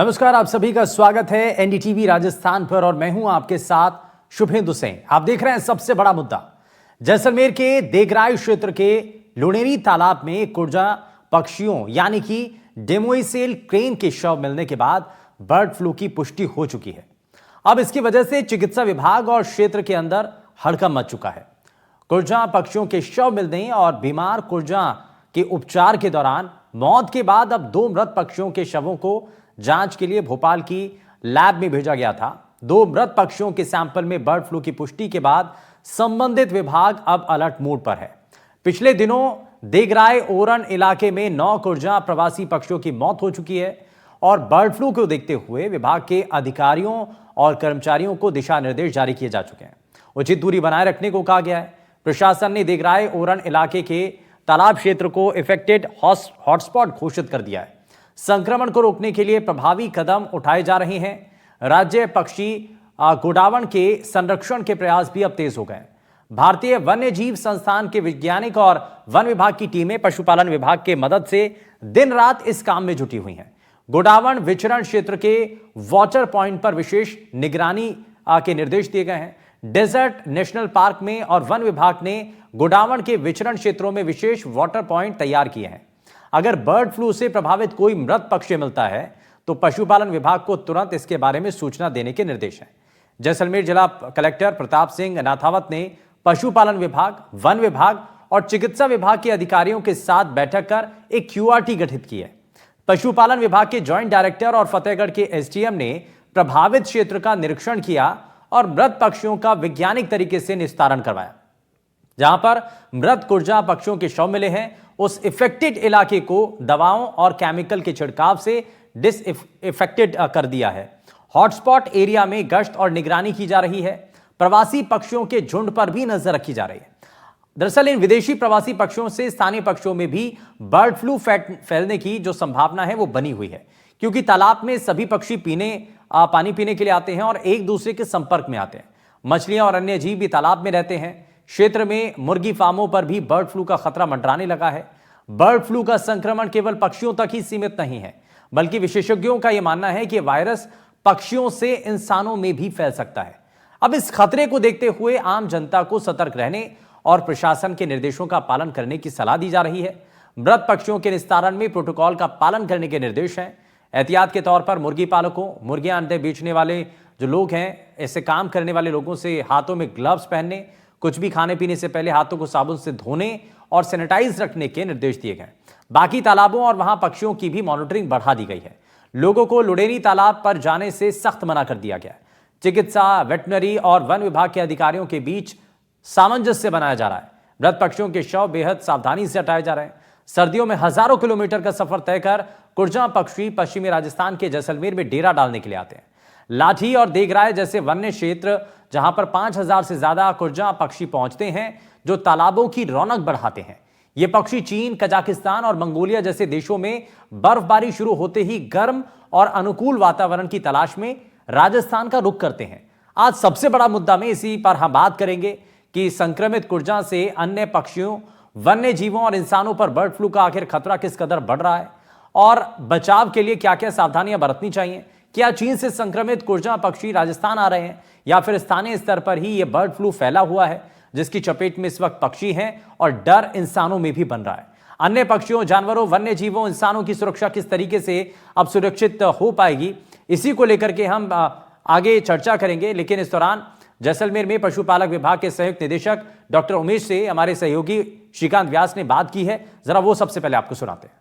नमस्कार, आप सभी का स्वागत है एनडीटीवी राजस्थान पर और मैं हूं आपके साथ शुभेंदु सिंह। आप देख रहे हैं सबसे बड़ा मुद्दा। जैसलमेर के देगराई क्षेत्र के लुणेरी तालाब में कुर्जा पक्षियों यानी कि डेमोइसेल क्रेन के शव मिलने के बाद बर्ड फ्लू की पुष्टि हो चुकी है। अब इसकी वजह से चिकित्सा विभाग और क्षेत्र के अंदर हड़कंप मच चुका है। कुर्जा पक्षियों के शव मिलने और बीमार कुर्जा के उपचार के दौरान मौत के बाद अब 2 मृत पक्षियों के शवों को जांच के लिए भोपाल की लैब में भेजा गया था। 2 मृत पक्षियों के सैंपल में बर्ड फ्लू की पुष्टि के बाद संबंधित विभाग अब अलर्ट मोड पर है। पिछले दिनों देगराय ओरन इलाके में 9 कुर्जा प्रवासी पक्षियों की मौत हो चुकी है और बर्ड फ्लू को देखते हुए विभाग के अधिकारियों और कर्मचारियों को दिशा निर्देश जारी किए जा चुके हैं। उचित दूरी बनाए रखने को कहा गया है। प्रशासन ने देगराय ओरन इलाके के तालाब क्षेत्र को इफेक्टेड हॉटस्पॉट घोषित कर दिया है। संक्रमण को रोकने के लिए प्रभावी कदम उठाए जा रहे हैं। राज्य पक्षी गोडावण के संरक्षण के प्रयास भी अब तेज हो गए। भारतीय वन्य जीव संस्थान के वैज्ञानिक और वन विभाग की टीमें पशुपालन विभाग के मदद से दिन रात इस काम में जुटी हुई हैं। गोडावण विचरण क्षेत्र के वाटर पॉइंट पर विशेष निगरानी के निर्देश दिए गए हैं। डेजर्ट नेशनल पार्क में और वन विभाग ने गोडावण के विचरण क्षेत्रों में विशेष वाटर पॉइंट तैयार किए हैं। अगर बर्ड फ्लू से प्रभावित कोई मृत पक्षी मिलता है तो पशुपालन विभाग को तुरंत इसके बारे में सूचना देने के निर्देश हैं। जैसलमेर जिला कलेक्टर प्रताप सिंह नाथावत ने पशुपालन विभाग, वन विभाग और चिकित्सा विभाग के अधिकारियों के साथ बैठक कर एक क्यूआरटी गठित की है। पशुपालन विभाग के जॉइंट डायरेक्टर और फतेहगढ़ के एसडीएम ने प्रभावित क्षेत्र का निरीक्षण किया और मृत पक्षियों का वैज्ञानिक तरीके से निस्तारण करवाया। जहां पर मृत कुर्जा पक्षियों के शव मिले हैं उस इफेक्टेड इलाके को दवाओं और केमिकल के छिड़काव से डिसइफेक्टेड कर दिया है। हॉटस्पॉट एरिया में गश्त और निगरानी की जा रही है। प्रवासी पक्षियों के झुंड पर भी नजर रखी जा रही है। दरअसल इन विदेशी प्रवासी पक्षियों से स्थानीय पक्षियों में भी बर्ड फ्लू फैलने की जो संभावना है वो बनी हुई है, क्योंकि तालाब में सभी पक्षी पानी पीने के लिए आते हैं और एक दूसरे के संपर्क में आते हैं। मछलियां और अन्य जीव भी तालाब में रहते हैं। क्षेत्र में मुर्गी फार्मों पर भी बर्ड फ्लू का खतरा मंडराने लगा है। बर्ड फ्लू का संक्रमण केवल पक्षियों तक ही सीमित नहीं है, बल्कि विशेषज्ञों का यह मानना है कि वायरस पक्षियों से इंसानों में भी फैल सकता है। अब इस खतरे को देखते हुए आम जनता को सतर्क रहने और प्रशासन के निर्देशों का पालन करने की सलाह दी जा रही है। मृत पक्षियों के निस्तारण में प्रोटोकॉल का पालन करने के निर्देश हैं। एहतियात के तौर पर मुर्गी पालकों, मुर्गियां अंडे बेचने वाले जो लोग हैं, ऐसे काम करने वाले लोगों से हाथों में ग्लव्स पहनने, कुछ भी खाने पीने से पहले हाथों को साबुन से धोने और सैनिटाइज रखने के निर्देश दिए गए। बाकी तालाबों और वहां पक्षियों की भी मॉनिटरिंग बढ़ा दी गई है। लोगों को लुणेरी तालाब पर जाने से सख्त मना कर दिया गया है। चिकित्सा, वेटनरी और वन विभाग के अधिकारियों के बीच सामंजस्य बनाया जा रहा है। मृत पक्षियों के शव बेहद सावधानी से हटाए जा रहे हैं। सर्दियों में हजारों किलोमीटर का सफर तय कर कुर्जा पक्षी पश्चिमी राजस्थान के जैसलमेर में डेरा डालने के लिए आते हैं। लाठी और देगराय जैसे वन्य क्षेत्र जहां पर 5000 से ज्यादा कुर्जा पक्षी पहुंचते हैं, जो तालाबों की रौनक बढ़ाते हैं। ये पक्षी चीन, कजाकिस्तान और मंगोलिया जैसे देशों में बर्फबारी शुरू होते ही गर्म और अनुकूल वातावरण की तलाश में राजस्थान का रुख करते हैं। आज सबसे बड़ा मुद्दा में इसी पर हम बात करेंगे कि संक्रमित कुर्जा से अन्य पक्षियों, वन्य जीवों और इंसानों पर बर्ड फ्लू का आखिर खतरा किस कदर बढ़ रहा है और बचाव के लिए क्या क्या सावधानियां बरतनी चाहिए। क्या चीन से संक्रमित कुर्जा पक्षी राजस्थान आ रहे हैं या फिर स्थानीय स्तर पर ही यह बर्ड फ्लू फैला हुआ है जिसकी चपेट में इस वक्त पक्षी हैं और डर इंसानों में भी बन रहा है। अन्य पक्षियों, जानवरों, वन्य जीवों, इंसानों की सुरक्षा किस तरीके से अब सुरक्षित हो पाएगी, इसी को लेकर के हम आगे चर्चा करेंगे। लेकिन इस दौरान जैसलमेर में पशुपालक विभाग के संयुक्त निदेशक डॉक्टर उमेश से हमारे सहयोगी श्रीकांत व्यास ने बात की है। जरा वो सबसे पहले आपको सुनाते हैं।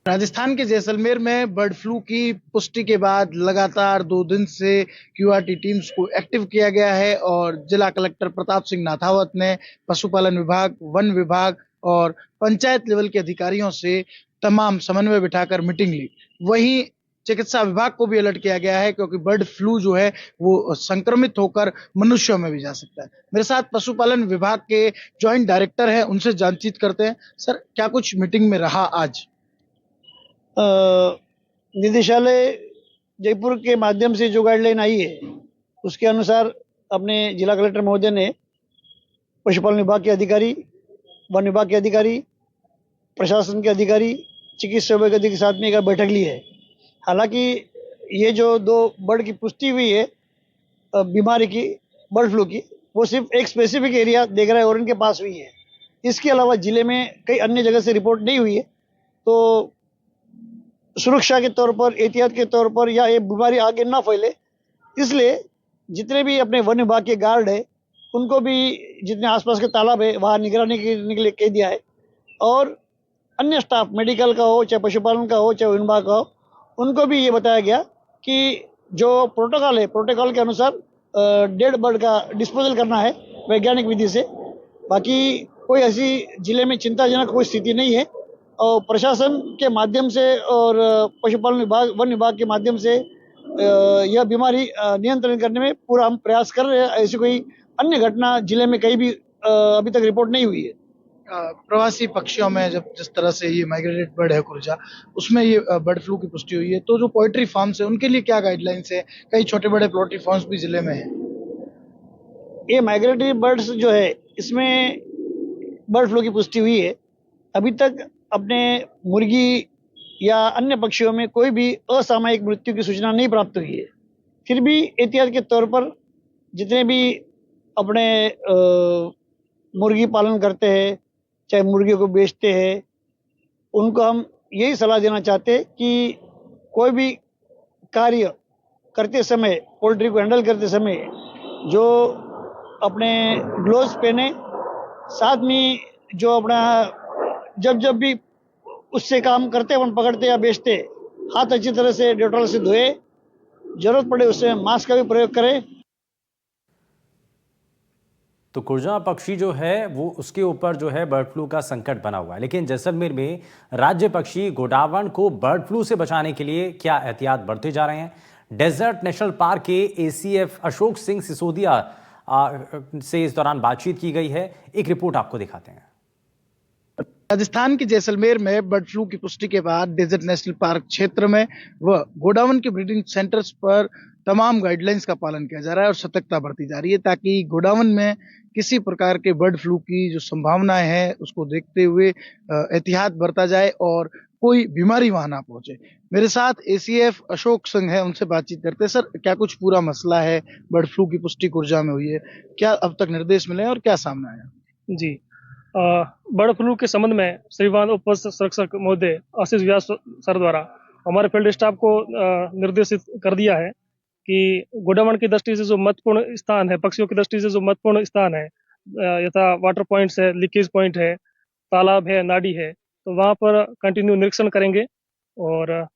राजस्थान के जैसलमेर में बर्ड फ्लू की पुष्टि के बाद लगातार 2 दिन से क्यूआरटी टीम्स को एक्टिव किया गया है और जिला कलेक्टर प्रताप सिंह नाथावत ने पशुपालन विभाग, वन विभाग और पंचायत लेवल के अधिकारियों से तमाम समन्वय बिठाकर मीटिंग ली। वहीं चिकित्सा विभाग को भी अलर्ट किया गया है, क्योंकि बर्ड फ्लू जो है वो संक्रमित होकर मनुष्यों में भी जा सकता है। मेरे साथ पशुपालन विभाग के जॉइंट डायरेक्टर हैं, उनसे बातचीत करते हैं। सर, क्या कुछ मीटिंग में रहा आज? निदेशालय जयपुर के माध्यम से जो गाइडलाइन आई है उसके अनुसार अपने जिला कलेक्टर महोदय ने पशुपालन विभाग के अधिकारी, वन विभाग के अधिकारी, प्रशासन के अधिकारी, चिकित्सा विभाग के अधिकारी के साथ में एक बैठक ली है। हालांकि ये जो 2 बर्ड की पुष्टि हुई है बीमारी की, बर्ड फ्लू की, वो सिर्फ एक स्पेसिफिक एरिया देगरा और के पास हुई है। इसके अलावा जिले में कई अन्य जगह से रिपोर्ट नहीं हुई है। तो सुरक्षा के तौर पर, एहतियात के तौर पर, या ये बीमारी आगे ना फैले, इसलिए जितने भी अपने वन विभाग के गार्ड है उनको भी, जितने आसपास के तालाब है वहाँ निगरानी करने के लिए कह दिया है। और अन्य स्टाफ, मेडिकल का हो, चाहे पशुपालन का हो, चाहे वन विभाग का हो, उनको भी ये बताया गया कि जो प्रोटोकॉल है, प्रोटोकॉल के अनुसार डेड बर्ड का डिस्पोजल करना है वैज्ञानिक विधि से। बाकी कोई ऐसी जिले में चिंताजनक कोई स्थिति नहीं है। और प्रशासन के माध्यम से और पशुपालन विभाग, वन विभाग के माध्यम से यह बीमारी नियंत्रण करने में पूरा हम प्रयास कर रहे हैं। ऐसी कोई अन्य घटना जिले में कहीं भी अभी तक रिपोर्ट नहीं हुई है। प्रवासी पक्षियों में जब जिस तरह से ये माइग्रेटेड बर्ड है कुरजा, उसमें ये बर्ड फ्लू की पुष्टि हुई है, तो जो पोल्ट्री फार्म्स है उनके लिए क्या गाइडलाइंस है? कई छोटे बड़े पोल्ट्री फार्म्स भी जिले में है। ये माइग्रेटरी बर्ड्स जो है, इसमें बर्ड फ्लू की पुष्टि हुई है। अभी तक अपने मुर्गी या अन्य पक्षियों में कोई भी असामयिक मृत्यु की सूचना नहीं प्राप्त हुई है। फिर भी एहतियात के तौर पर जितने भी अपने मुर्गी पालन करते हैं, चाहे मुर्गियों को बेचते हैं, उनको हम यही सलाह देना चाहते हैं कि कोई भी कार्य करते समय, पोल्ट्री को हैंडल करते समय, जो अपने ग्लोव्स पहने, साथ में जो अपना जब भी उससे काम करते, अपन पकड़ते या बेचते, हाथ अच्छी तरह से डेटॉल से धोए, जरूरत पड़े उससे मास्क का भी प्रयोग करें। तो कुरजा पक्षी जो है वो, उसके ऊपर जो है बर्ड फ्लू का संकट बना हुआ है। लेकिन जैसलमेर में राज्य पक्षी गोडावण को बर्ड फ्लू से बचाने के लिए क्या एहतियात बरते जा रहे हैं? डेजर्ट नेशनल पार्क के एसीएफ अशोक सिंह सिसोदिया से इस दौरान बातचीत की गई है। एक रिपोर्ट आपको दिखाते हैं। राजस्थान के जैसलमेर में बर्ड फ्लू की पुष्टि के बाद डेजर्ट नेशनल पार्क क्षेत्र में व गोडावण के ब्रीडिंग सेंटर्स पर तमाम गाइडलाइंस का पालन किया जा रहा है और सतर्कता बरती जा रही है, ताकि गोडावण में किसी प्रकार के बर्ड फ्लू की जो संभावनाएं हैं उसको देखते हुए एहतियात बरता जाए और कोई बीमारी वहां ना पहुंचे। मेरे साथ एसीएफ अशोक सिंह है, उनसे बातचीत करते हैं। सर, क्या कुछ पूरा मसला है? बर्ड फ्लू की पुष्टि कुरजा में हुई है, क्या अब तक निर्देश मिले हैं और क्या सामने आया? जी, बर्ड फ्लू के संबंध में श्रीमान उप संरक्षक महोदय आशीष व्यास सर द्वारा हमारे फील्ड स्टाफ को निर्देशित कर दिया है कि गोडावण की दृष्टि से जो महत्वपूर्ण स्थान है, पक्षियों की दृष्टि से जो महत्वपूर्ण स्थान है, यथा वाटर पॉइंट्स है, लीकेज पॉइंट है, तालाब है, नाडी है, तो वहाँ पर कंटिन्यू निरीक्षण करेंगे। और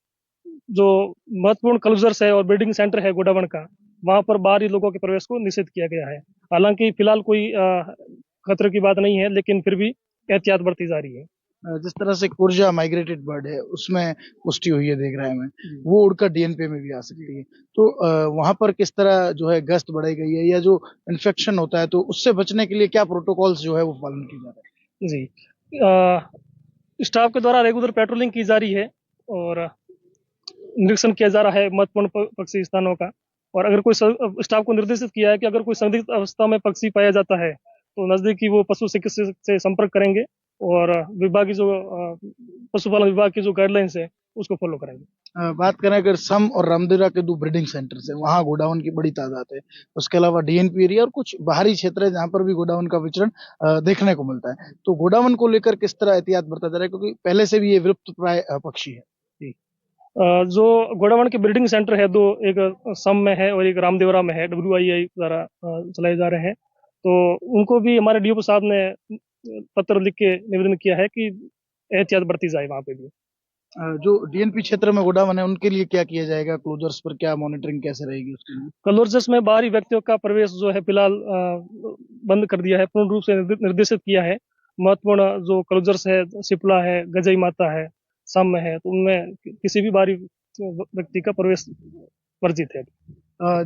जो महत्वपूर्ण क्लोजर्स है और ब्रीडिंग सेंटर है गोडावण का, वहाँ पर बाहरी लोगों के प्रवेश को निषेध किया गया है। हालांकि फिलहाल कोई खतरे की बात नहीं है, लेकिन फिर भी एहतियात बरती जा रही है। जिस तरह से कुरजा माइग्रेटेड बर्ड है उसमें पुष्टि हुई है देख रहे हैं, वो उड़कर डीएनपी में भी आ सकती है, तो वहां पर किस तरह जो है गश्त बढ़ाई गई है, या जो इन्फेक्शन होता है तो उससे बचने के लिए क्या प्रोटोकॉल्स जो है वो पालन किए जा रहे हैं? जी, स्टाफ के द्वारा रेगुलर पेट्रोलिंग की जा रही है और निरीक्षण किया जा रहा है महत्वपूर्ण पक्षी स्थानों का। और अगर कोई स्टाफ को निर्देशित किया है कि अगर कोई संदिग्ध अवस्था में पक्षी पाया जाता है तो नजदीकी वो पशु चिकित्सक से संपर्क करेंगे और विभाग की जो पशुपालन विभाग की जो गाइडलाइंस है उसको फॉलो करेंगे। बात करें अगर सम और रामदेवरा के 2 ब्रीडिंग सेंटर्स है, वहाँ गोडाउन की बड़ी तादाद है, उसके अलावा डीएनपी एरिया और कुछ बाहरी क्षेत्र है जहाँ पर भी गोडाउन का विचरण देखने को मिलता है, तो गोडाउन को लेकर किस तरह एहतियात बरता जा रहा है, क्योंकि पहले से भी ये विलुप्त प्राय पक्षी है? जो गोडावण के ब्रीडिंग सेंटर है 2, एक सम में है और एक रामदेवरा में है, WII द्वारा चलाए जा रहे हैं, तो उनको भी हमारे डीओ साहब ने पत्र लिख के निवेदन किया है कि एहतियात बरती जाए वहाँ पे भी। जो डीएनपी क्षेत्र में गोडावण है उनके लिए क्या किया जाएगा? क्लोजर्स पर क्या मॉनिटरिंग कैसे रहेगी उसके लिए? क्लोजर्स में बाहरी व्यक्तियों का प्रवेश जो है फिलहाल बंद कर दिया है, पूर्ण रूप से निर्देशित किया है। महत्वपूर्ण जो क्लोजर्स है, सिपला है, गजई माता है, सम है, तो उनमें किसी भी बाहरी व्यक्ति का प्रवेश वर्जित है।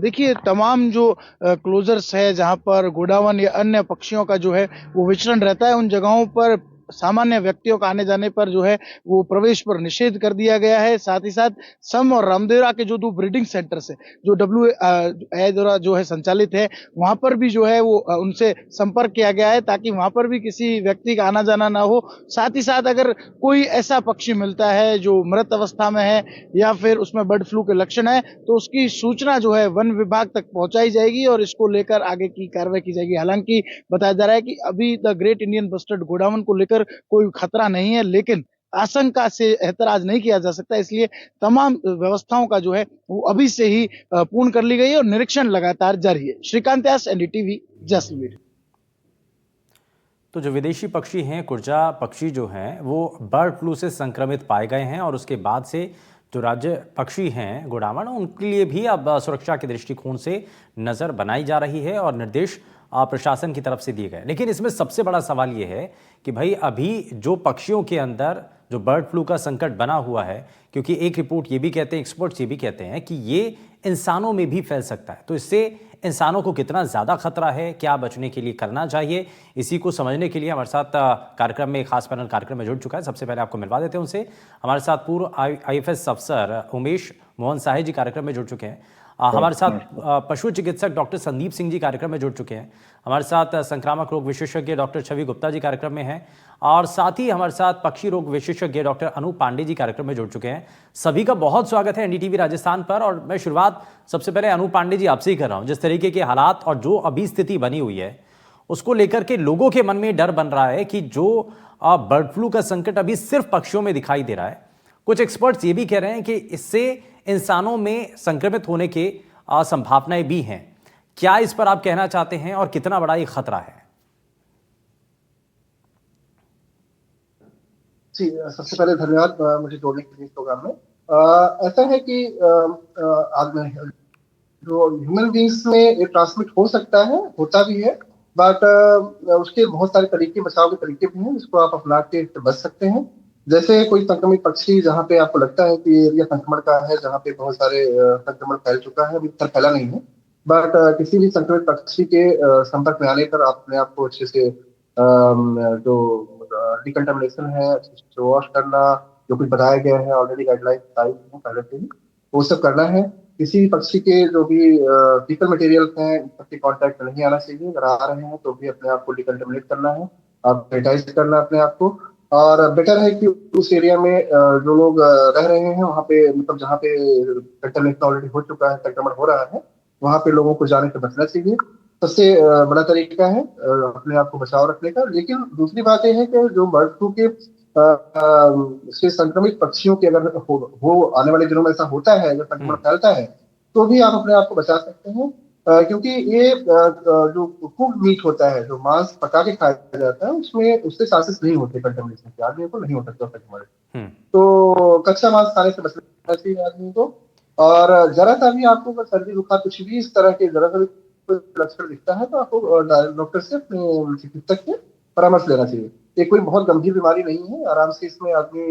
देखिए, तमाम जो क्लोजर्स है जहां पर गोडावण या अन्य पक्षियों का जो है वो विचरण रहता है, उन जगहों पर सामान्य व्यक्तियों का आने जाने पर जो है वो प्रवेश पर निषेध कर दिया गया है। साथ ही साथ सम और रामदेवरा के जो 2 ब्रीडिंग सेंटर्स है, जो WA द्वारा जो है संचालित है, वहां पर भी जो है वो उनसे संपर्क किया गया है ताकि वहां पर भी किसी व्यक्ति का आना जाना ना हो। साथ ही साथ अगर कोई ऐसा पक्षी मिलता है जो मृत अवस्था में है या फिर उसमें बर्ड फ्लू के लक्षण है, तो उसकी सूचना जो है वन विभाग तक पहुंचाई जाएगी और इसको लेकर आगे की कार्रवाई की जाएगी। हालांकि बताया जा रहा है कि अभी द ग्रेट इंडियन बस्टर्ड गोडावण को लेकर कोई खतरा नहीं है, लेकिन आशंका से एतराज नहीं किया जा सकता, इसलिए तमाम व्यवस्थाओं का जो है वो अभी से ही पूर्ण कर ली गई है और निरीक्षण लगातार जारी है। श्रीकांत व्यास, NDTV, जैसलमेर। तो जो विदेशी पक्षी हैं, कुर्जा पक्षी जो हैं, वो बर्ड फ्लू से संक्रमित पाए गए हैं और उसके बाद से जो राज्य पक्षी हैं गोडावण, उनके लिए भी अब सुरक्षा के दृष्टिकोण से नज़र बनाई जा रही है और निर्देश प्रशासन की तरफ से दिए गए। लेकिन इसमें सबसे बड़ा सवाल ये है कि भाई अभी जो पक्षियों के अंदर जो बर्ड फ्लू का संकट बना हुआ है, क्योंकि एक रिपोर्ट ये भी कहते हैं, एक्सपर्ट्स ये भी कहते हैं कि ये इंसानों में भी फैल सकता है, तो इससे इंसानों को कितना ज़्यादा खतरा है, क्या बचने के लिए करना चाहिए, इसी को समझने के लिए हमारे साथ कार्यक्रम में, खास पैनल कार्यक्रम में जुड़ चुका है। सबसे पहले आपको मिलवा देते हैं उनसे। हमारे साथ पूर्व IFS अफसर उमेश मोहन साहे जी कार्यक्रम में जुड़ चुके हैं। हमारे साथ पशु चिकित्सक डॉक्टर संदीप सिंह जी कार्यक्रम में जुड़ चुके हैं। हमारे साथ संक्रामक रोग विशेषज्ञ डॉक्टर छवि गुप्ता जी कार्यक्रम में हैं और साथ ही हमारे साथ पक्षी रोग विशेषज्ञ डॉक्टर अनूप पांडे जी कार्यक्रम में जुड़ चुके हैं। सभी का बहुत स्वागत है NDTV राजस्थान पर। और मैं शुरुआत सबसे पहले अनूप पांडे जी आपसे ही कर रहा हूं। जिस तरीके के हालात और जो अभी स्थिति बनी हुई है उसको लेकर के लोगों के मन में डर बन रहा है कि जो बर्ड फ्लू का संकट अभी सिर्फ पक्षियों में दिखाई दे रहा है, कुछ एक्सपर्ट्स ये भी कह रहे हैं कि इससे इंसानों में संक्रमित होने के संभावनाएं भी हैं। क्या इस पर आप कहना चाहते हैं और कितना बड़ा ये खतरा है? जी, सबसे पहले धन्यवाद मुझे जोड़ने के लिए इस प्रोग्राम में। ऐसा है कि आज में जो ह्यूमन बींग्स में ये ट्रांसमिट हो सकता है, होता भी है, बट उसके बहुत सारे तरीके, बचाव के तरीके भी हैं जिसको आप अपना के बच सकते हैं। जैसे कोई संक्रमित पक्षी जहाँ पे आपको लगता है कि एरिया संक्रमण का है, जहाँ पे बहुत सारे संक्रमण फैल चुका है, अभी तक फैला नहीं है, बट किसी भी संक्रमित पक्षी के संपर्क में आने पर आप अपने आप को अच्छे से जो डिकंटामिनेशन है, वॉश करना, जो कुछ बताया गया है ऑलरेडी, गाइडलाइन पहले से ही, वो सब करना है। किसी भी पक्षी के जो भी फीकल मटेरियल हैं उसके कांटेक्ट में नहीं आना चाहिए। अगर आ रहे हैं तो भी अपने आप को डिकंटामिनेट करना है, आप सैनिटाइज करना अपने आप को। और बेटर है कि उस एरिया में जो लोग रह रहे हैं वहाँ पे, मतलब जहाँ पे कंटामिनेशन ऑलरेडी हो चुका है, संक्रमण हो रहा है, वहाँ पे लोगों को जाने से बचना चाहिए। सबसे बड़ा तरीका है अपने आप को बचाव रखने का। लेकिन दूसरी बात यह है कि जो बर्ड फ्लू के से संक्रमित पक्षियों के अगर हो आने वाले दिनों में ऐसा होता है, अगर संक्रमण फैलता है, तो भी आप अपने आप को बचा सकते हैं। क्योंकि ये जो कुक्ड मीट होता है, जो मांस पका के खाया जाता है, उसमें उससे चांसेस नहीं होते कंटामिनेशन के, आदमी को नहीं हो सकता संक्रमण। तो कच्चा मांस खाने से बचना चाहिए आदमी को। और जरा सा भी आपको अगर सर्दी बुखार कुछ भी इस तरह के जरा सा भी लक्षण दिखता है तो आपको डॉक्टर से, अपने चिकित्सक से परामर्श लेना चाहिए। ये कोई बहुत गंभीर बीमारी नहीं है, आराम से इसमें आदमी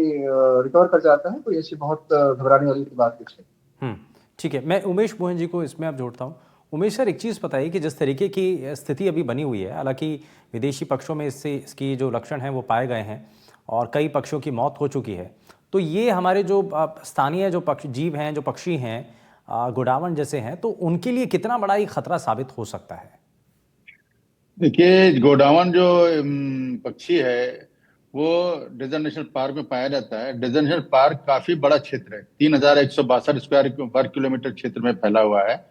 रिकवर कर जाता है, कोई ऐसी बहुत घबराने वाली बात कुछ है। ठीक है, मैं उमेश मोहन जी को इसमें अब जोड़ता हूँ। उमेश सर, एक चीज़ बताइए कि जिस तरीके की स्थिति अभी बनी हुई है, हालांकि विदेशी पक्षियों में इसकी जो लक्षण हैं वो पाए गए हैं और कई पक्षियों की मौत हो चुकी है, तो ये हमारे जो स्थानीय जो जीव हैं, जो पक्षी हैं, गोडावण जैसे हैं, तो उनके लिए कितना बड़ा ही खतरा साबित हो सकता है? देखिए, गोडावण जो पक्षी है वो डेजर्ट नेशनल पार्क में पाया जाता है। डेजर्ट नेशनल पार्क काफी बड़ा क्षेत्र है, 3162 स्क्वायर वर्ग किलोमीटर क्षेत्र में फैला हुआ है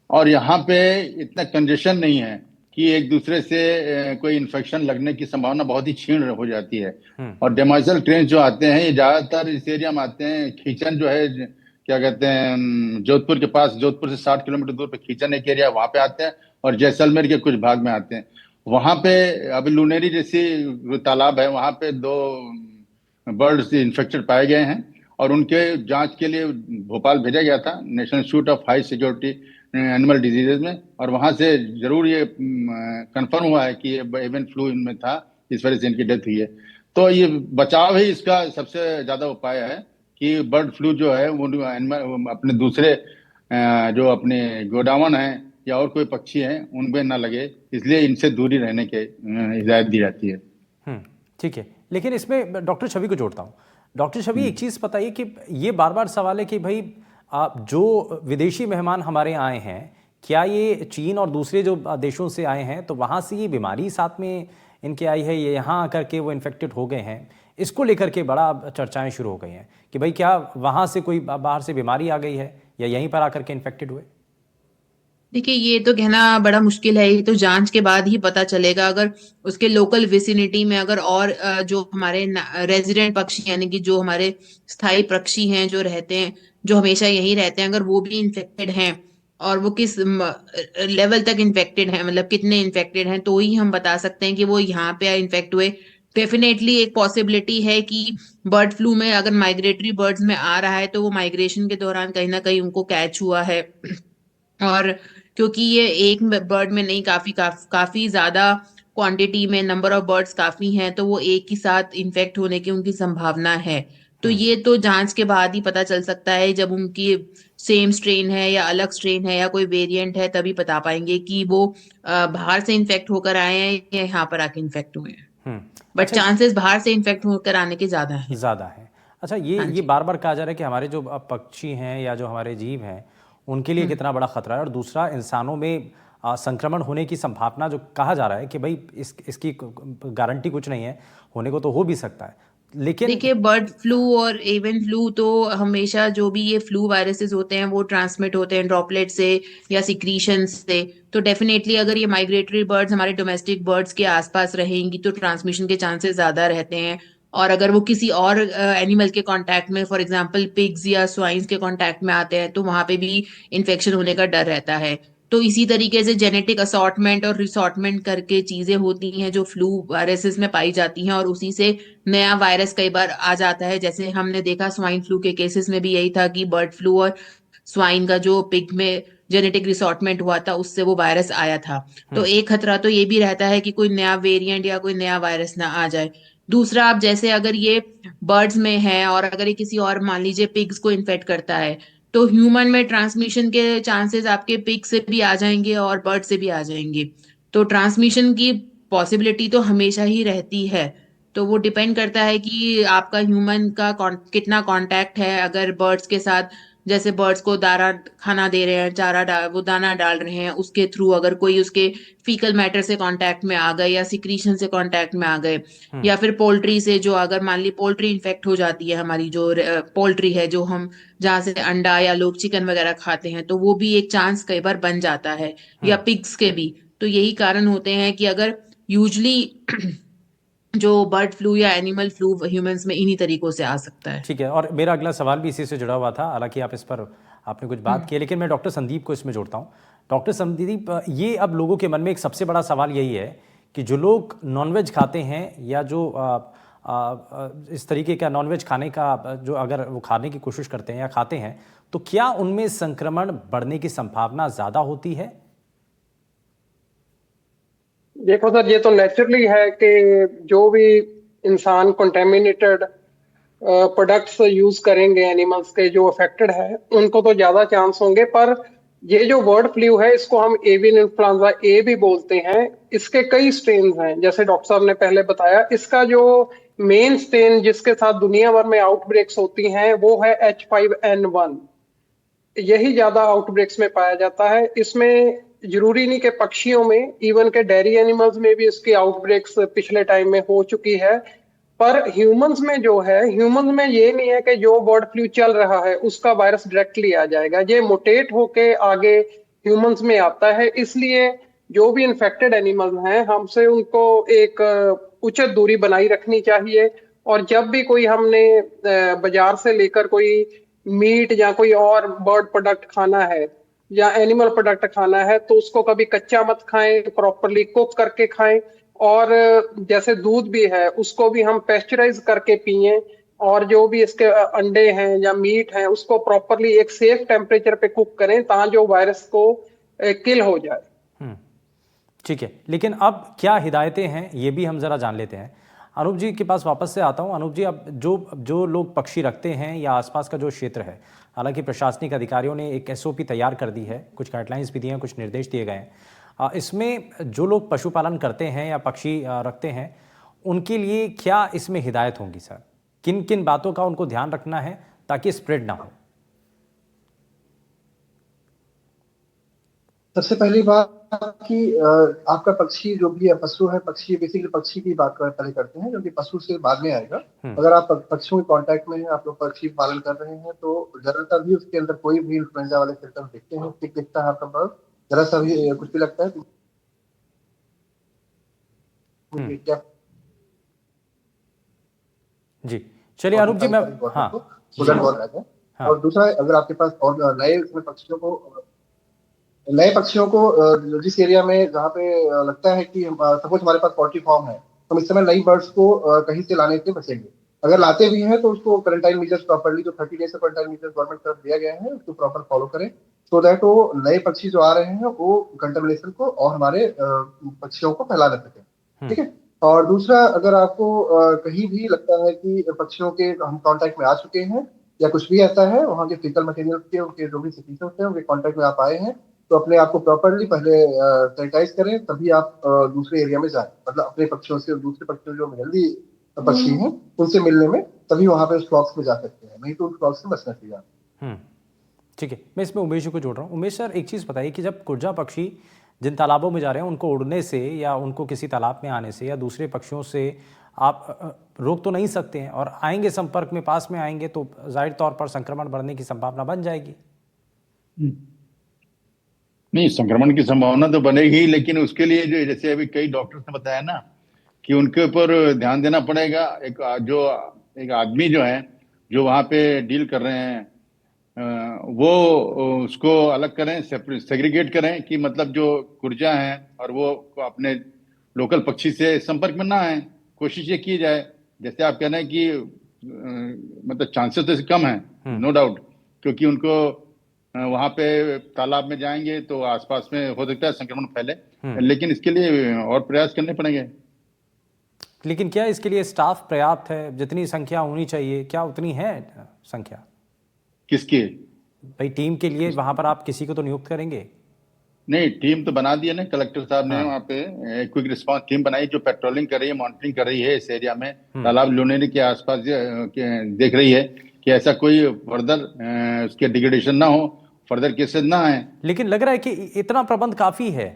और यहाँ पे इतना कंजेशन नहीं है कि एक दूसरे से कोई इन्फेक्शन लगने की संभावना बहुत ही क्षीण हो जाती है। और डेमर्सल ट्रेन जो आते हैं ये ज्यादातर इस एरिया में आते हैं। खींचन जो है, क्या कहते हैं, जोधपुर के पास, जोधपुर से 60 किलोमीटर दूर पे खींचन एक एरिया, वहां पे आते हैं और जैसलमेर के कुछ भाग में आते हैं। वहां पे अभी लुनेरी जैसी तालाब है, वहां पे 2 बर्ड्स इन्फेक्टेड पाए गए हैं और उनके जांच के लिए भोपाल भेजा गया था, national institute of high security animal diseases में, और वहां से जरूर ये कंफर्म हुआ है कि एवियन फ्लू इनमें था, इस वजह से इनकी डेथ हुई है। तो ये बचाव ही इसका सबसे ज्यादा उपाय है कि बर्ड फ्लू जो है वो अपने दूसरे जो अपने गोडावण है या और कोई पक्षी हैं उनमें ना लगे, इसलिए इनसे दूरी रहने के हिदायत दी जाती है। ठीक है, लेकिन इसमें डॉक्टर छवि को जोड़ता हूँ। डॉक्टर छवि, एक चीज़ बताइए कि ये बार बार सवाल है कि भाई जो विदेशी मेहमान हमारे आए हैं, क्या ये चीन और दूसरे जो देशों से आए हैं तो वहाँ से ये बीमारी साथ में इनके आई है, ये यहाँ आकर के वो इन्फेक्टेड हो गए हैं? इसको लेकर के बड़ा चर्चाएं शुरू हो गई हैं कि भाई क्या वहाँ से कोई बाहर से बीमारी आ गई है या यहीं पर आकर के इन्फेक्टेड हुए? देखिए, ये तो कहना बड़ा मुश्किल है। ये तो जांच के बाद ही पता चलेगा। अगर उसके लोकल विसिनिटी में अगर और जो हमारे रेजिडेंट पक्षी यानी कि जो हमारे स्थायी पक्षी हैं जो रहते हैं, जो हमेशा यहीं रहते हैं, अगर वो भी इन्फेक्टेड हैं और वो किस लेवल तक इन्फेक्टेड हैं, मतलब कितने इन्फेक्टेड हैं, तो ही हम बता सकते हैं कि वो यहाँ पे इन्फेक्ट हुए। डेफिनेटली एक पॉसिबिलिटी है कि बर्ड फ्लू में अगर माइग्रेटरी बर्ड्स में आ रहा है तो वो माइग्रेशन के दौरान कहीं ना कहीं उनको कैच हुआ है। और क्योंकि ये एक बर्ड में नहीं, काफी ज्यादा क्वांटिटी में नंबर ऑफ बर्ड्स काफी हैं, तो वो एक ही साथ इन्फेक्ट होने की उनकी संभावना है। तो ये तो जांच के बाद ही पता चल सकता है, जब उनकी सेम स्ट्रेन है या अलग स्ट्रेन है या कोई वेरिएंट है, तभी बता पाएंगे कि वो बाहर से इन्फेक्ट होकर आए हैं या यहाँ पर आके इन्फेक्ट हुए हैं। बट अच्छा, चांसेस बाहर से इन्फेक्ट होकर आने के ज्यादा है। ज़्यादा है। अच्छा, हाँ ये जी। बार बार कहा जा रहा है कि हमारे जो पक्षी हैं या जो हमारे जीव हैं उनके लिए कितना बड़ा खतरा है, और दूसरा इंसानों में संक्रमण होने की संभावना जो कहा जा रहा है कि भाई इसकी गारंटी कुछ नहीं है, होने को तो हो भी सकता है, लेकिन देखिए, बर्ड फ्लू और एवियन फ्लू तो हमेशा जो भी ये फ्लू वायरसेस होते हैं वो ट्रांसमिट होते हैं ड्रॉपलेट से या सिक्रीशन से। तो डेफिनेटली अगर ये माइग्रेटरी बर्ड्स हमारे डोमेस्टिक बर्ड्स के आसपास रहेंगी तो ट्रांसमिशन के चांसेस ज्यादा रहते हैं। और अगर वो किसी और एनिमल के कांटेक्ट में, फॉर एग्जांपल पिग्स या स्वाइन्स के कांटेक्ट में आते हैं, तो वहां पे भी इन्फेक्शन होने का डर रहता है। तो इसी तरीके से जेनेटिक असॉर्टमेंट और रिसॉर्टमेंट करके चीजें होती हैं जो फ्लू वायरसेस में पाई जाती हैं, और उसी से नया वायरस कई बार आ जाता है। जैसे हमने देखा स्वाइन फ्लू के केसेस में भी यही था कि बर्ड फ्लू और स्वाइन का जो पिग में जेनेटिक रिसॉर्टमेंट हुआ था उससे वो वायरस आया था। तो एक खतरा तो ये भी रहता है कि कोई नया वेरिएंट या कोई नया वायरस ना आ जाए। दूसरा, आप जैसे अगर ये बर्ड्स में है और अगर ये किसी और, मान लीजिए पिग्स को इन्फेक्ट करता है, तो ह्यूमन में ट्रांसमिशन के चांसेस आपके पिग से भी आ जाएंगे और बर्ड से भी आ जाएंगे। तो ट्रांसमिशन की पॉसिबिलिटी तो हमेशा ही रहती है। तो वो डिपेंड करता है कि आपका ह्यूमन का कितना कांटेक्ट है। अगर बर्ड्स के साथ, जैसे बर्ड्स को दाना खाना दे रहे हैं, वो दाना डाल रहे हैं, उसके थ्रू अगर कोई उसके फीकल मैटर से कांटेक्ट में आ गए या सिक्रीशन से कांटेक्ट में आ गए, या फिर पोल्ट्री से, जो अगर मान ली पोल्ट्री इन्फेक्ट हो जाती है, हमारी जो पोल्ट्री है, जो हम जहाँ से अंडा या लोग चिकन वगैरह खाते हैं, तो वो भी एक चांस कई बार बन जाता है, या पिग्स के भी। तो यही कारण होते हैं कि अगर यूजली जो बर्ड फ्लू या एनिमल फ्लू ह्यूमंस में इन्हीं तरीकों से आ सकता है। ठीक है। और मेरा अगला सवाल भी इसी से जुड़ा हुआ था, हालांकि आप इस पर आपने कुछ बात की है, लेकिन मैं डॉक्टर संदीप को इसमें जोड़ता हूँ। डॉक्टर संदीप, ये अब लोगों के मन में एक सबसे बड़ा सवाल यही है कि जो लोग नॉनवेज खाते हैं या जो इस तरीके का नॉनवेज खाने का जो अगर वो खाने की कोशिश करते हैं या खाते हैं, तो क्या उनमें संक्रमण बढ़ने की संभावना ज़्यादा होती है? देखो सर, ये तो नेचुरली है कि जो भी इंसान कंटेमिनेटेड प्रोडक्ट्स यूज करेंगे एनिमल्स के जो अफेक्टेड है, उनको तो ज्यादा चांस होंगे। पर ये जो बर्ड फ्लू है, इसको हम एवियन इन्फ्लुएंजा ए भी बोलते हैं। इसके कई स्ट्रेन हैं, जैसे डॉक्टर साहब ने पहले बताया। इसका जो मेन स्ट्रेन जिसके साथ दुनिया भर में आउटब्रेक्स होती हैं वो है H5N1। यही ज्यादा आउटब्रेक्स में पाया जाता है। इसमें जरूरी नहीं कि पक्षियों में, इवन के डेयरी एनिमल्स में भी इसकी आउटब्रेक्स पिछले टाइम में हो चुकी है। पर ह्यूमंस में जो है, ह्यूमंस में ये नहीं है कि जो बर्ड फ्लू चल रहा है उसका वायरस डायरेक्टली आ जाएगा। ये मोटेट होके आगे ह्यूमंस में आता है। इसलिए जो भी इन्फेक्टेड एनिमल्स हैं, हमसे उनको एक उचित दूरी बनाई रखनी चाहिए। और जब भी कोई हमने बाजार से लेकर कोई मीट या कोई और बर्ड प्रोडक्ट खाना है या एनिमल प्रोडक्ट खाना है, तो उसको कभी कच्चा मत खाएं, प्रॉपरली कुक करके खाएं। और जैसे दूध भी है, उसको भी हम पेस्चराइज करके पिएं। और जो भी इसके अंडे हैं या मीट हैं, उसको प्रॉपरली एक सेफ टेम्परेचर पे कुक करें ताकि जो वायरस को किल हो जाए। ठीक है, लेकिन अब क्या हिदायतें हैं ये भी हम जरा जान लेते हैं। अनूप जी के पास वापस से आता हूँ। अनूप जी, अब जो लोग पक्षी रखते हैं या आसपास का जो क्षेत्र है, हालांकि प्रशासनिक अधिकारियों ने एक SOP तैयार कर दी है, कुछ गाइडलाइंस भी दिए हैं, कुछ निर्देश दिए गए हैं। इसमें जो लोग पशुपालन करते हैं या पक्षी रखते हैं, उनके लिए क्या इसमें हिदायत होंगी सर? किन किन बातों का उनको ध्यान रखना है ताकि स्प्रेड ना हो? सबसे पहली बात कि आपका पक्षी जो भी है, पशु है, पक्षी बेसिकली पक्षी की बात पहले करते हैं, क्योंकि पशु से बाद में आएगा। अगर आप पक्षियों के कांटेक्ट में हैं, आप लोग पक्षी पालन कर रहे हैं, तो जरा भी उसके अंदर कोई भी इन्फ्लुएंजा वाले सिम्टम दिखते हैं, टिक दिखता है आपका बर्ड, जरा सा भी कुछ भी लगता है तो क्या जी चलिए अनूप जी, मैं हाँ और दूसरा, अगर आपके पास और नए पक्षियों को जिस एरिया में जहाँ पे लगता है कि सपोज हमारे पास पोल्ट्री फार्म है, तो इस समय नई बर्ड्स को कहीं से लाने से बचेंगे। अगर लाते भी हैं तो उसको क्वारंटाइन मेजर्स प्रॉपर्ली, जो 30 डेज का क्वारंटाइन मेजर्स गवर्नमेंट तरफ दिया गया है, उसको प्रॉपर फॉलो करें, सो दैट वो नए पक्षी जो आ रहे हैं वो कंटामिनेशन को और हमारे पक्षियों को फैला न सके। ठीक है। और दूसरा, अगर आपको कहीं भी लगता है कि पक्षियों के हम कांटेक्ट में आ चुके हैं या कुछ भी ऐसा है, वहाँ के फीकल मटेरियल के, उनके जो भी सिक्रीशंस हैं, उनके कांटेक्ट में आप आए हैं, तो अपने आप को प्रॉपर्ली पहले सैनिटाइज करें, तभी आप दूसरे एरिया में जाएं। मतलब अपने पक्षियों से, दूसरे पक्षियों जो हेल्दी पक्षी हैं उनसे मिलने में, तभी वहां पे उस फ्लॉक्स में जा सकते हैं, नहीं तो उस फ्लॉक्स से बचना चाहिए। ठीक है, मैं इसमें उमेश जी को जोड़ रहा हूँ। उमेश सर, एक चीज़ बताइए कि जब कुर्जा पक्षी जिन तालाबों में जा रहे हैं, उनको उड़ने से या उनको किसी तालाब में आने से या दूसरे पक्षियों से आप रोक तो नहीं सकते हैं, और आएंगे संपर्क में, पास में आएंगे, तो जाहिर तौर पर संक्रमण बढ़ने की संभावना बन जाएगी। नहीं, संक्रमण की संभावना तो बनेगी ही, लेकिन उसके लिए जो जैसे अभी कई डॉक्टर्स ने बताया ना कि उनके ऊपर ध्यान देना पड़ेगा। एक आदमी जो है, जो वहां पे डील कर रहे हैं, वो उसको अलग करें, सेग्रीगेट करें, कि मतलब जो कुर्जा है और वो अपने लोकल पक्षी से संपर्क में ना आए। कोशिश ये की जाए, जैसे आप कह रहे हैं कि मतलब चांसेस तो कम है, नो डाउट, क्योंकि उनको वहां पे तालाब में जाएंगे तो आसपास में हो सकता है संक्रमण फैले, लेकिन इसके लिए और प्रयास करने पड़ेंगे। लेकिन क्या इसके लिए स्टाफ पर्याप्त है? जितनी संख्या होनी चाहिए, क्या उतनी है संख्या? किसकी? भाई टीम के लिए वहां पर आप किसी को तो नियुक्त करेंगे? नहीं, टीम तो बना दी है ना कलेक्टर साहब ने। वहाँ पे क्विक रिस्पांस टीम बनाई जो पेट्रोलिंग कर रही है, मॉनिटरिंग कर रही है इस एरिया में, तालाब लुनेरी के आसपास देख रही है कि ऐसा कोई फर्दर उसके डिग्रेडेशन ना हो, फर्दर केसेस ना आए। लेकिन लग रहा है कि इतना प्रबंध काफी है,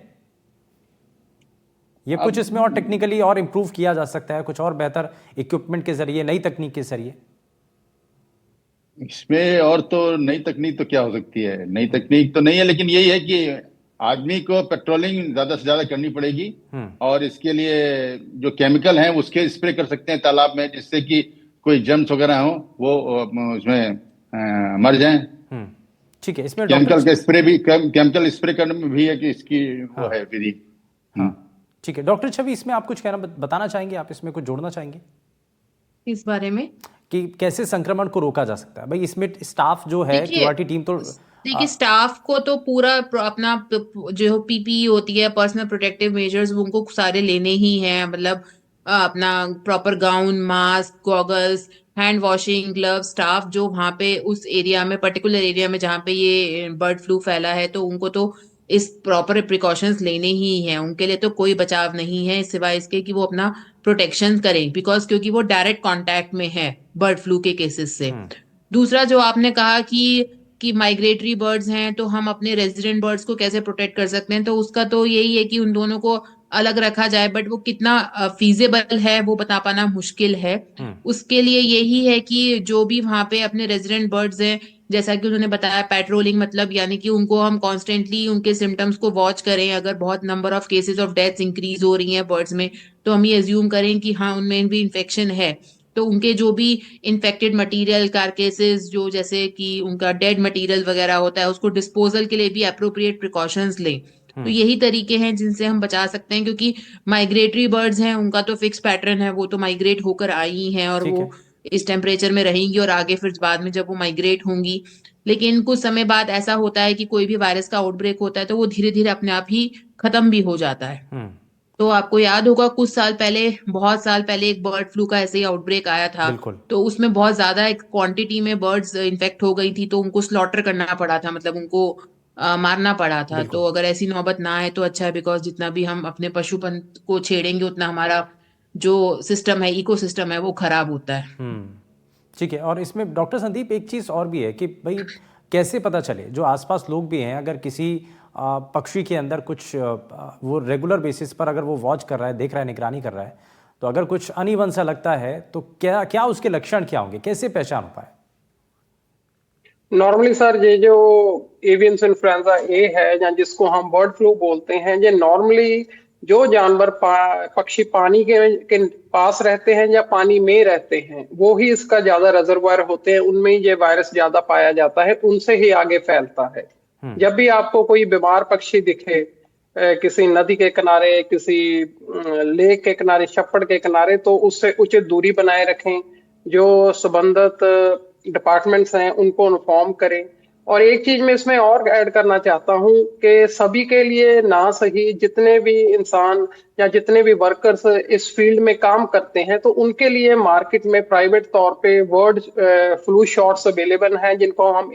ये कुछ इसमें और टेक्निकली और इम्प्रूव किया जा सकता है, कुछ और बेहतर इक्विपमेंट के जरिए, नई तकनीक के जरिए। इसमें और तो नई तकनीक तो क्या हो सकती है? नई तकनीक तो नहीं है, लेकिन यही है कि आदमी को पेट्रोलिंग ज्यादा से ज्यादा करनी पड़ेगी, और इसके लिए जो केमिकल हैं उसके स्प्रे कर सकते हैं तालाब में, जिससे कि कोई जर्म्स वगैरह हो वो उसमें मर जाएं। ठीक है, इसमें केमिकल स्प्रे करने में भी है कि इसकी वो है विधि। ठीक है डॉक्टर छवि, इसमें आप कुछ कहना बताना चाहेंगे? आप इसमें कुछ जोड़ना चाहेंगे इस बारे में कि कैसे संक्रमण को रोका जा सकता है? भाई इसमें स्टाफ जो है, क्यूआरटी टीम, तो देखिए स्टाफ को तो पूरा अपना जो पीपीई होती है, पर्सनल प्रोटेक्टिव मेजर्स, उनको सारे लेने ही हैं। मतलब अपना proper gown, mask, goggles, hand washing, glove. Staff जो वहां पे उस एरिया में, पर्टिकुलर एरिया में जहाँ पे ये बर्ड फ्लू फैला है, तो उनको तो इस प्रॉपर प्रिकॉशंस लेने ही हैं। उनके लिए तो कोई बचाव नहीं है सिवाय इसके कि वो अपना प्रोटेक्शन करें, क्योंकि वो डायरेक्ट कांटेक्ट में है बर्ड फ्लू के केसेस से। दूसरा जो आपने कहा कि माइग्रेटरी बर्ड्स हैं, तो हम अपने रेजिडेंट बर्ड्स को कैसे प्रोटेक्ट कर सकते हैं, तो उसका तो यही है कि उन दोनों को अलग रखा जाए, बट वो कितना फीजेबल है वो बता पाना मुश्किल है। उसके लिए यही है कि जो भी वहां पे अपने रेजिडेंट बर्ड्स हैं, जैसा कि उन्होंने बताया, पेट्रोलिंग, मतलब यानी कि उनको हम कॉन्स्टेंटली उनके सिम्टम्स को वॉच करें। अगर बहुत number of cases of deaths increase हो रही हैं बर्ड्स में, तो हम ये एज्यूम करें कि हाँ उनमें भी इन्फेक्शन है, तो उनके जो भी इन्फेक्टेड मटेरियल, कार्केसेस, जो जैसे कि उनका डेड मटेरियल वगैरह होता है, उसको डिस्पोजल के लिए भी अप्रोप्रिएट प्रिकॉशंस लें। तो यही तरीके हैं जिनसे हम बचा सकते हैं, क्योंकि माइग्रेटरी बर्ड्स हैं, उनका तो फिक्स पैटर्न है, वो तो माइग्रेट होकर आई हैं और वो इस टेम्परेचर में रहेंगी और आगे फिर बाद में जब वो माइग्रेट होंगी। लेकिन कुछ समय बाद ऐसा होता है कि कोई भी वायरस का आउटब्रेक होता है तो वो धीरे धीरे अपने आप ही खत्म भी हो जाता है। तो आपको याद होगा कुछ साल पहले, बहुत साल पहले, एक बर्ड फ्लू का ऐसे ही आउटब्रेक आया था। तो उसमें बहुत ज्यादा एक क्वांटिटी में बर्ड्स इन्फेक्ट हो गई थी, तो उनको स्लॉटर करना पड़ा था, मतलब उनको मारना पड़ा था। तो अगर ऐसी नौबत ना आए तो अच्छा है, बिकॉज जितना भी हम अपने पशुपन को छेड़ेंगे उतना हमारा जो सिस्टम है, इकोसिस्टम है, वो खराब होता है। ठीक है। और इसमें डॉक्टर संदीप एक चीज़ और भी है कि भाई कैसे पता चले, जो आसपास लोग भी हैं, अगर किसी पक्षी के अंदर कुछ वो रेगुलर बेसिस पर अगर वो वॉच कर रहा है, देख रहा है, निगरानी कर रहा है, तो अगर कुछ अनइवन सा लगता है तो क्या क्या उसके लक्षण क्या होंगे, कैसे पहचान हो पाए? नॉर्मली सर ये जो एवियन इन्फ्लुएंजा ए है या जिसको हम बर्ड फ्लू बोलते हैं, ये नॉर्मली जो जानवर पक्षी पानी के पास रहते हैं या पानी में रहते हैं वो ही इसका ज्यादा रिजर्वायर होते हैं, उनमें ही ये वायरस ज्यादा पाया जाता है, उनसे ही आगे फैलता है। जब भी आपको कोई बीमार पक्षी दिखे किसी नदी के किनारे, किसी लेक के किनारे, छप्पड़ के किनारे, तो उससे उचित दूरी बनाए रखें, जो संबंधित डिपार्टमेंट्स हैं उनको इन्फॉर्म करें। और एक चीज मैं इसमें और ऐड करना चाहता हूं कि सभी के लिए ना सही, जितने भी इंसान या जितने भी वर्कर्स इस फील्ड में काम करते हैं, तो उनके लिए मार्केट में प्राइवेट तौर पे वर्ड फ्लू शॉट्स अवेलेबल हैं, जिनको हम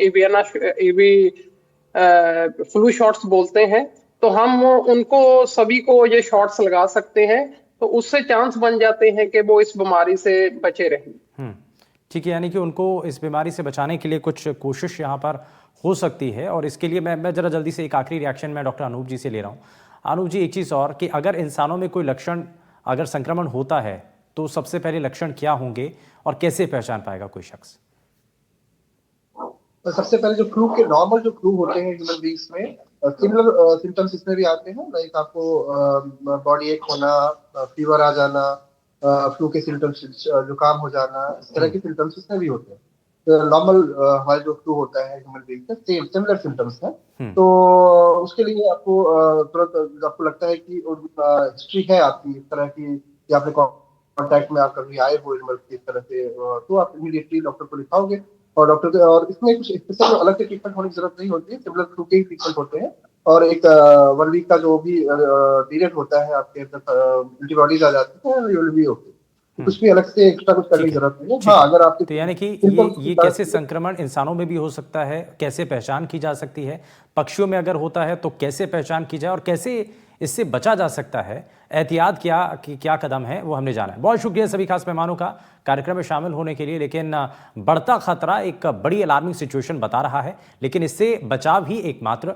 फ्लू शॉट्स बोलते हैं। तो हम उनको सभी को ये शॉट्स लगा सकते हैं, तो उससे चांस बन जाते हैं कि वो इस बीमारी से बचे रहें। ठीक है, यानी कि उनको इस बीमारी से बचाने के लिए कुछ कोशिश यहाँ पर हो सकती है। और इसके लिए मैं जरा जल्दी से एक आखिरी रिएक्शन मैं डॉक्टर अनूप जी से ले रहा हूँ। अनूप जी, एक चीज़ और कि अगर इंसानों में कोई लक्षण, अगर संक्रमण होता है तो सबसे पहले लक्षण क्या होंगे और कैसे पहचान पाएगा कोई शख्स? तो सबसे पहले जो फ्लू के नॉर्मल जो फ्लू होते हैं ह्यूमन बींग्स में, सिमिलर सिम्टम्स इसमें भी आते हैं, लाइक आपको बॉडी एक होना, फीवर आ जाना, फ्लू के सिम्टम्स, जुकाम हो जाना, इस तरह के सिम्टम्स इसमें भी होते हैं। तो नॉर्मल हमारा जो फ्लू होता है ह्यूमन बींग का सेम सिमिलर सिम्टम्स हैं। तो उसके लिए आपको तुरंत आपको लगता है कि हिस्ट्री है आपकी इस तरह की, कि आपने कॉन्टैक्ट में आप कभी आए हो एनिमल की इस तरह से, तो आप इमीडिएटली डॉक्टर को दिखाओगे। और इसमें कुछ स्पेशल अलग से ट्रीटमेंट होने की जरूरत नहीं होती है, सिमिलर फ्लू के ही ट्रीटमेंट होते हैं। और एक 1 वीक का जो भी पीरियड होता है आपके अंदर एंटीबॉडीज आ जाती है, विल बी ओके। कुछ भी अलग से एक्स्ट्रा कुछ करने की जरूरत नहीं है। हाँ, अगर आपके तो यानी कि ये कैसे संक्रमण इंसानों में भी हो सकता है, कैसे पहचान की जा सकती है, पक्षियों में अगर होता है तो कैसे पहचान की जाए और कैसे इससे बचा जा सकता है, एहतियात क्या कदम है, वो हमने जाना है। बहुत शुक्रिया सभी खास मेहमानों का कार्यक्रम में शामिल होने के लिए। लेकिन बढ़ता खतरा एक बड़ी अलार्मिंग सिचुएशन बता रहा है, लेकिन इससे बचाव ही एकमात्र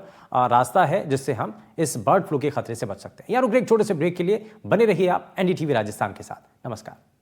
रास्ता है जिससे हम इस बर्ड फ्लू के खतरे से बच सकते हैं। यहाँ रुक रहे एक छोटे से ब्रेक के लिए, बने रहिए आप एनडीटीवी राजस्थान के साथ। नमस्कार।